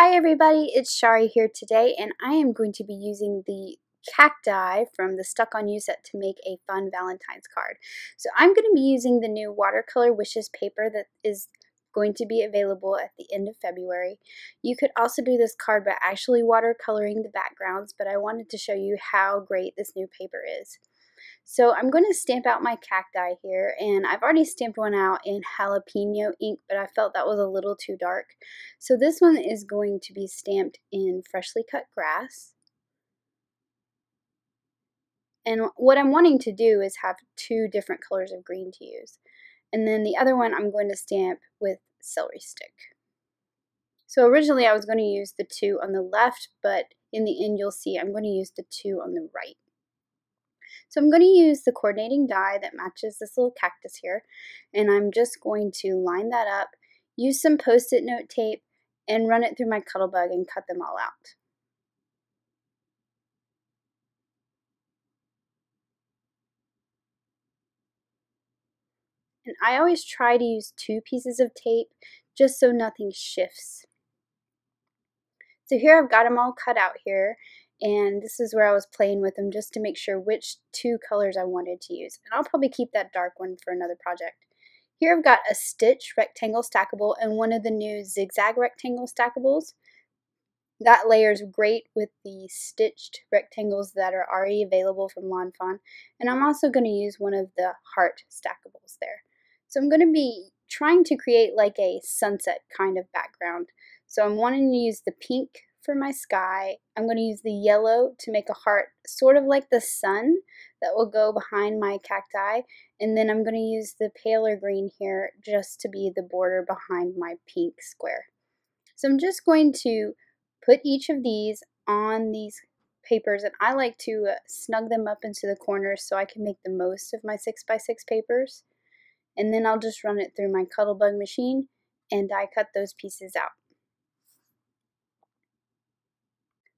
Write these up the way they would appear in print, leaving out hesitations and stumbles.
Hi everybody, it's Shari here today, and I am going to be using the cacti from the Stuck On You set to make a fun Valentine's card. So I'm going to be using the new watercolor wishes paper that is going to be available at the end of February. You could also do this card by actually watercoloring the backgrounds, but I wanted to show you how great this new paper is. So I'm going to stamp out my cacti here, and I've already stamped one out in jalapeno ink, but I felt that was a little too dark. So this one is going to be stamped in freshly cut grass. And what I'm wanting to do is have two different colors of green to use. And then the other one I'm going to stamp with celery stick. So originally I was going to use the two on the left, but in the end you'll see I'm going to use the two on the right. So I'm going to use the coordinating die that matches this little cactus here, and I'm just going to line that up, use some post-it note tape, and run it through my Cuttlebug and cut them all out. And I always try to use two pieces of tape just so nothing shifts. So here I've got them all cut out here, and this is where I was playing with them just to make sure which two colors I wanted to use. And I'll probably keep that dark one for another project. Here I've got a stitch rectangle stackable and one of the new zigzag rectangle stackables. That layers great with the stitched rectangles that are already available from Lawn Fawn. And I'm also going to use one of the heart stackables there. So I'm going to be trying to create like a sunset kind of background. So I'm wanting to use the pink for my sky. I'm going to use the yellow to make a heart, sort of like the sun that will go behind my cacti. And then I'm going to use the paler green here just to be the border behind my pink square. So I'm just going to put each of these on these papers, and I like to snug them up into the corners so I can make the most of my 6x6 papers. And then I'll just run it through my Cuttlebug machine and die cut those pieces out.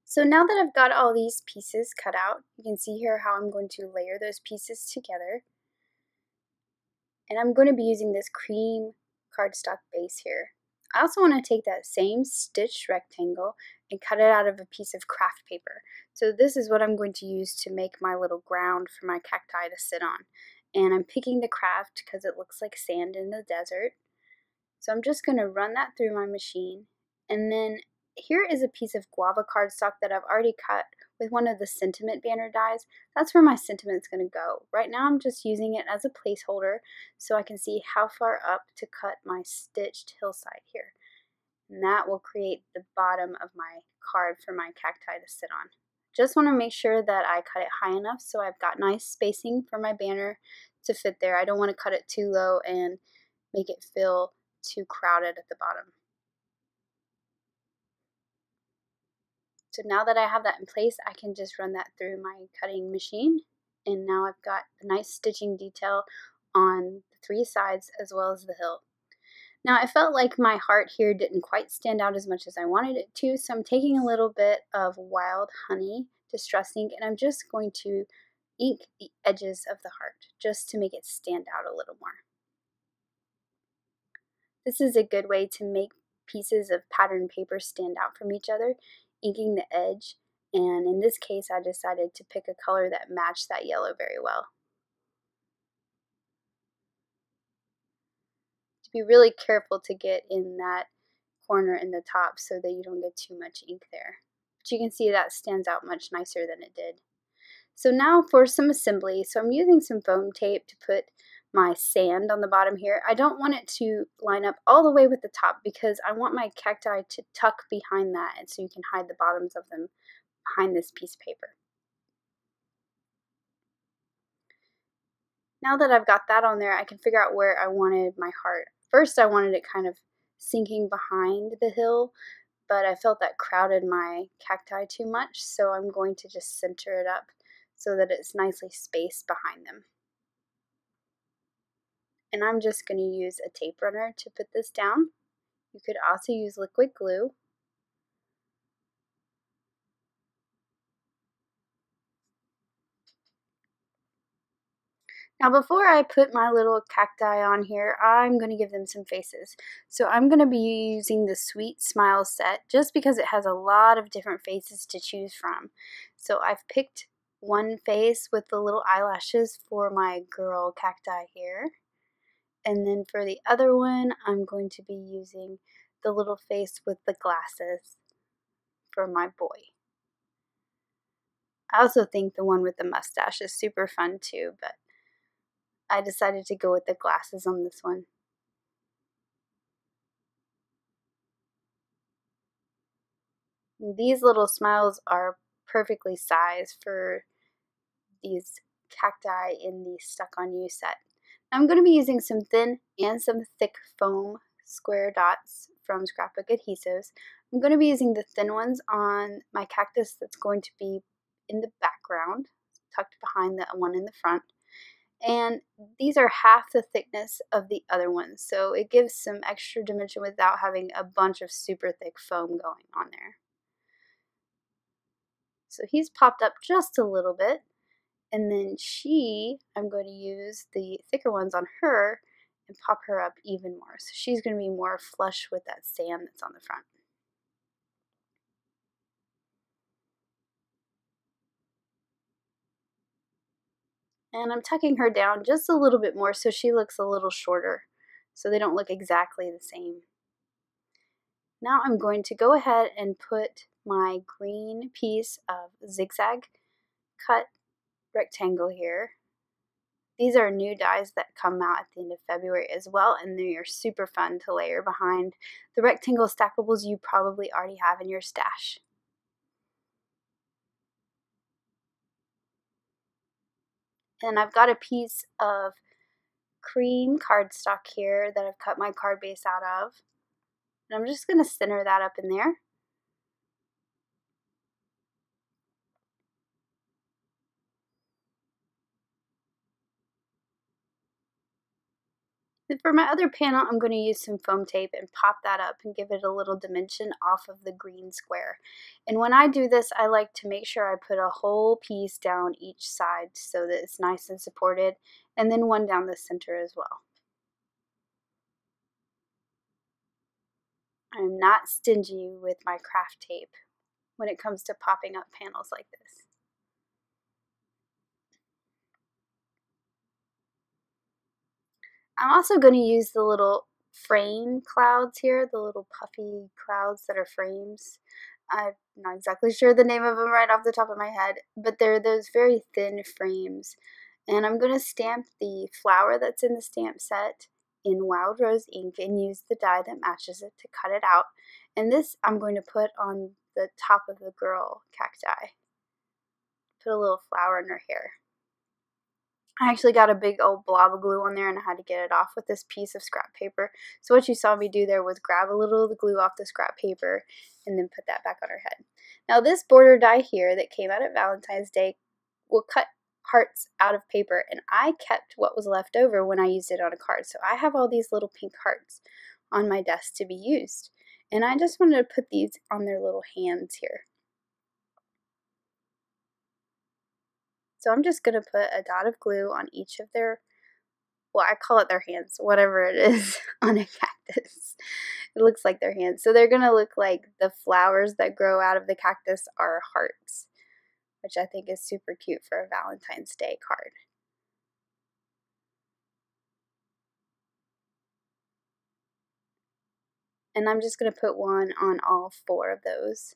So now that I've got all these pieces cut out, you can see here how I'm going to layer those pieces together. And I'm going to be using this cream cardstock base here. I also want to take that same stitched rectangle and cut it out of a piece of craft paper. So this is what I'm going to use to make my little ground for my cacti to sit on. And I'm picking the craft because it looks like sand in the desert. So I'm just going to run that through my machine. And then here is a piece of guava cardstock that I've already cut with one of the sentiment banner dies. That's where my sentiment's going to go. Right now I'm just using it as a placeholder so I can see how far up to cut my stitched hillside here. And that will create the bottom of my card for my cacti to sit on. Just want to make sure that I cut it high enough so I've got nice spacing for my banner to fit there. I don't want to cut it too low and make it feel too crowded at the bottom. So now that I have that in place, I can just run that through my cutting machine. And now I've got a nice stitching detail on the three sides as well as the hill. Now I felt like my heart here didn't quite stand out as much as I wanted it to, so I'm taking a little bit of wild honey distress ink and I'm just going to ink the edges of the heart just to make it stand out a little more. This is a good way to make pieces of patterned paper stand out from each other, inking the edge, and in this case I decided to pick a color that matched that yellow very well. To be really careful to get in that corner in the top so that you don't get too much ink there. But you can see that stands out much nicer than it did. So now for some assembly. So I'm using some foam tape to put my sand on the bottom here. I don't want it to line up all the way with the top because I want my cacti to tuck behind that, and so you can hide the bottoms of them behind this piece of paper. Now that I've got that on there, I can figure out where I wanted my heart. First I wanted it kind of sinking behind the hill, but I felt that crowded my cacti too much, so I'm going to just center it up so that it's nicely spaced behind them. And I'm just going to use a tape runner to put this down. You could also use liquid glue. Now before I put my little cacti on here, I'm going to give them some faces. So I'm going to be using the Sweet Smile set just because it has a lot of different faces to choose from. So I've picked one face with the little eyelashes for my girl cacti here. And then for the other one, I'm going to be using the little face with the glasses for my boy. I also think the one with the mustache is super fun too, but I decided to go with the glasses on this one. These little smiles are perfectly sized for these cacti in the Stuck On You set. I'm going to be using some thin and some thick foam square dots from Scrapbook Adhesives. I'm going to be using the thin ones on my cactus that's going to be in the background, tucked behind the one in the front. And these are half the thickness of the other ones, so it gives some extra dimension without having a bunch of super thick foam going on there. So he's popped up just a little bit, and then I'm going to use the thicker ones on her and pop her up even more. So she's going to be more flush with that sand that's on the front. And I'm tucking her down just a little bit more so she looks a little shorter, so they don't look exactly the same. Now I'm going to go ahead and put my green piece of zigzag cut rectangle here. These are new dies that come out at the end of February as well, and they are super fun to layer behind the rectangle stackables you probably already have in your stash. And I've got a piece of cream cardstock here that I've cut my card base out of. And I'm just going to center that up in there. And for my other panel, I'm going to use some foam tape and pop that up and give it a little dimension off of the green square. And when I do this, I like to make sure I put a whole piece down each side so that it's nice and supported, and then one down the center as well. I'm not stingy with my craft tape when it comes to popping up panels like this. I'm also going to use the little frame clouds here, the little puffy clouds that are frames. I'm not exactly sure the name of them right off the top of my head, but they're those very thin frames. And I'm going to stamp the flower that's in the stamp set in Wild Rose ink and use the die that matches it to cut it out. And this I'm going to put on the top of the girl cacti. Put a little flower in her hair. I actually got a big old blob of glue on there and I had to get it off with this piece of scrap paper. So what you saw me do there was grab a little of the glue off the scrap paper and then put that back on her head. Now this border die here that came out at Valentine's Day will cut hearts out of paper, and I kept what was left over when I used it on a card. So I have all these little pink hearts on my desk to be used. And I just wanted to put these on their little hands here. So I'm just going to put a dot of glue on each of their, well, I call it their hands, whatever it is on a cactus. It looks like their hands. So they're going to look like the flowers that grow out of the cactus are hearts, which I think is super cute for a Valentine's Day card. And I'm just going to put one on all 4 of those.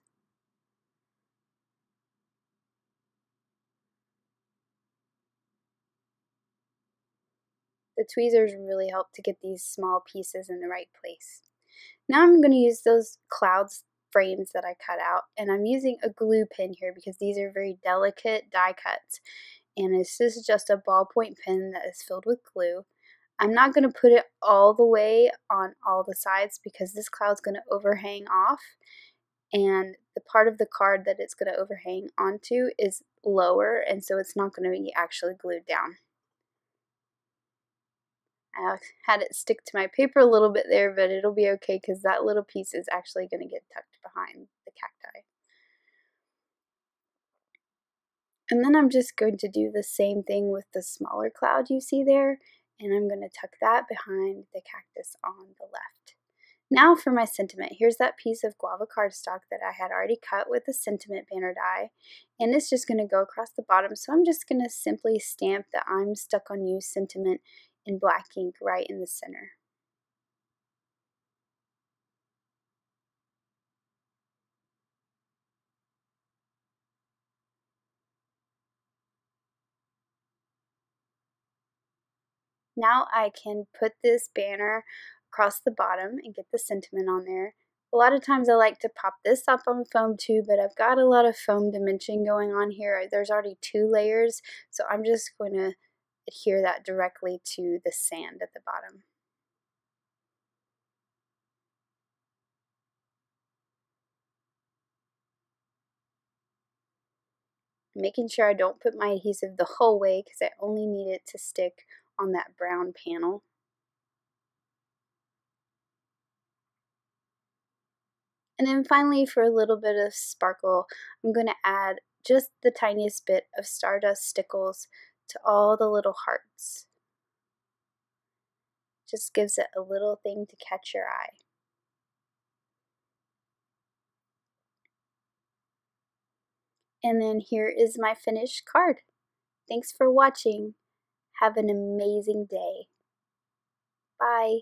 The tweezers really help to get these small pieces in the right place. Now I'm going to use those clouds frames that I cut out, and I'm using a glue pen here because these are very delicate die cuts, and this is just a ballpoint pen that is filled with glue. I'm not going to put it all the way on all the sides because this cloud's going to overhang off, and the part of the card that it's going to overhang onto is lower, and so it's not going to be actually glued down. I had it stick to my paper a little bit there, but it'll be okay because that little piece is actually going to get tucked behind the cacti. And then I'm just going to do the same thing with the smaller cloud you see there, and I'm going to tuck that behind the cactus on the left. Now for my sentiment. Here's that piece of guava cardstock that I had already cut with the sentiment banner die, and it's just going to go across the bottom. So I'm just going to simply stamp the I'm Stuck on You sentiment in black ink right in the center. Now I can put this banner across the bottom and get the sentiment on there. A lot of times I like to pop this up on foam too, but I've got a lot of foam dimension going on here. There's already 2 layers, so I'm just going to adhere that directly to the sand at the bottom. Making sure I don't put my adhesive the whole way because I only need it to stick on that brown panel. And then finally, for a little bit of sparkle, I'm going to add just the tiniest bit of stardust stickles to all the little hearts. Just gives it a little thing to catch your eye. And then here is my finished card. Thanks for watching. Have an amazing day. Bye.